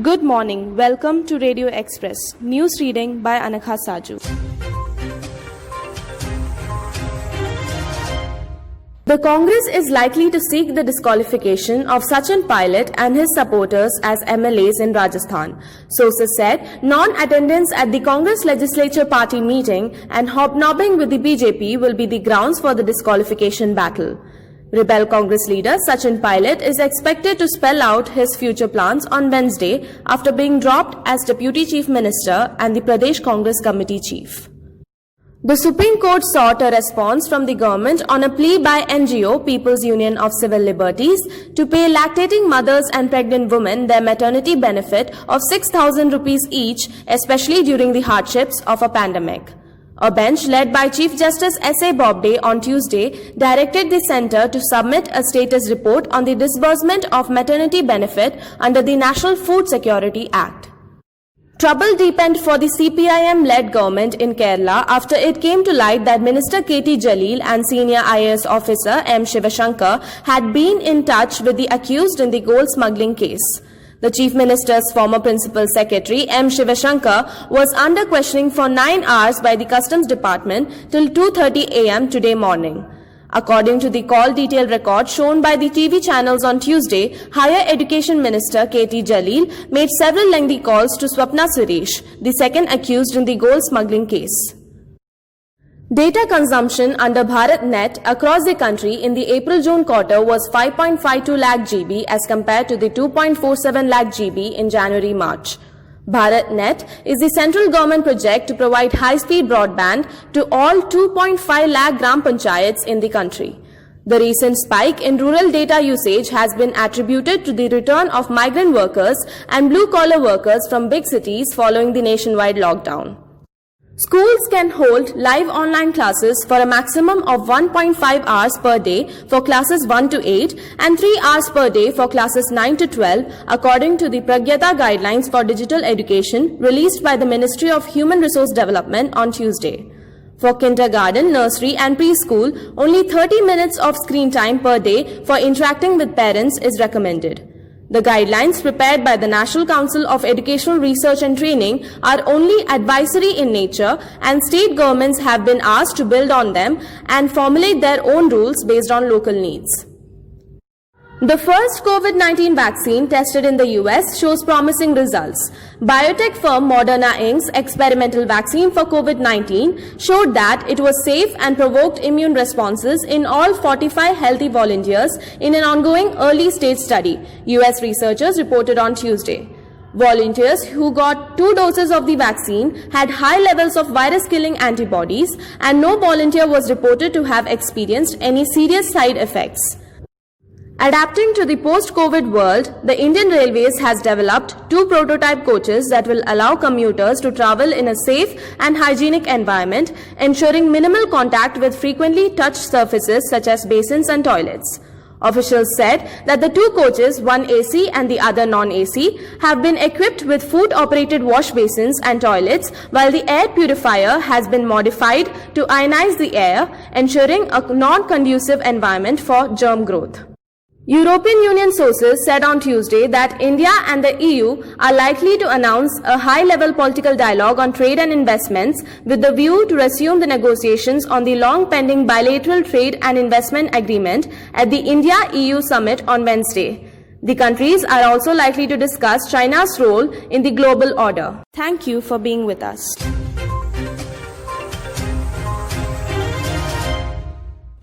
Good morning. Welcome to Radio Express. News reading by Anakha Saju. The Congress is likely to seek the disqualification of Sachin Pilot and his supporters as MLAs in Rajasthan. Sources said non-attendance at the Congress legislature party meeting and hobnobbing with the BJP will be the grounds for the disqualification battle. Rebel Congress leader Sachin Pilot is expected to spell out his future plans on Wednesday after being dropped as Deputy Chief Minister and the Pradesh Congress Committee Chief. The Supreme Court sought a response from the government on a plea by NGO People's Union of Civil Liberties to pay lactating mothers and pregnant women their maternity benefit of 6,000 rupees each, especially during the hardships of a pandemic. A bench led by Chief Justice S.A. Bobde on Tuesday directed the centre to submit a status report on the disbursement of maternity benefit under the National Food Security Act. Trouble deepened for the CPIM-led government in Kerala after it came to light that Minister K.T. Jalil and senior IAS officer M. Shivashankar had been in touch with the accused in the gold smuggling case. The Chief Minister's former Principal Secretary M. Shivashankar was under questioning for 9 hours by the Customs Department till 2:30 a.m. today morning. According to the call detail record shown by the TV channels on Tuesday, Higher Education Minister K.T. Jalil made several lengthy calls to Swapna Suresh, the second accused in the gold smuggling case. Data consumption under BharatNet across the country in the April-June quarter was 5.52 lakh GB as compared to the 2.47 lakh GB in January-March. BharatNet is the central government project to provide high-speed broadband to all 2.5 lakh gram panchayats in the country. The recent spike in rural data usage has been attributed to the return of migrant workers and blue-collar workers from big cities following the nationwide lockdown. Schools can hold live online classes for a maximum of 1.5 hours per day for classes 1 to 8 and 3 hours per day for classes 9 to 12, according to the Pragyata Guidelines for Digital Education released by the Ministry of Human Resource Development on Tuesday. For kindergarten, nursery and preschool, only 30 minutes of screen time per day for interacting with parents is recommended. The guidelines prepared by the National Council of Educational Research and Training are only advisory in nature, and state governments have been asked to build on them and formulate their own rules based on local needs. The first COVID-19 vaccine tested in the US shows promising results. Biotech firm Moderna Inc.'s experimental vaccine for COVID-19 showed that it was safe and provoked immune responses in all 45 healthy volunteers in an ongoing early-stage study, US researchers reported on Tuesday. Volunteers who got 2 doses of the vaccine had high levels of virus-killing antibodies, and no volunteer was reported to have experienced any serious side effects. Adapting to the post-COVID world, the Indian Railways has developed 2 prototype coaches that will allow commuters to travel in a safe and hygienic environment, ensuring minimal contact with frequently touched surfaces such as basins and toilets. Officials said that the 2 coaches, one AC and the other non-AC, have been equipped with foot-operated wash basins and toilets, while the air purifier has been modified to ionize the air, ensuring a non-conducive environment for germ growth. European Union sources said on Tuesday that India and the EU are likely to announce a high-level political dialogue on trade and investments with the view to resume the negotiations on the long-pending bilateral trade and investment agreement at the India-EU summit on Wednesday. The countries are also likely to discuss China's role in the global order. Thank you for being with us.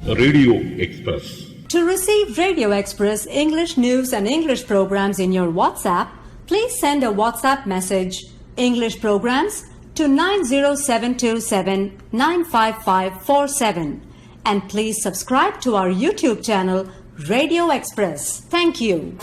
Radio Express. To receive Radio Express English news and English programs in your WhatsApp, please send a WhatsApp message English programs to 90727 95547 and please subscribe to our YouTube channel Radio Express. Thank you.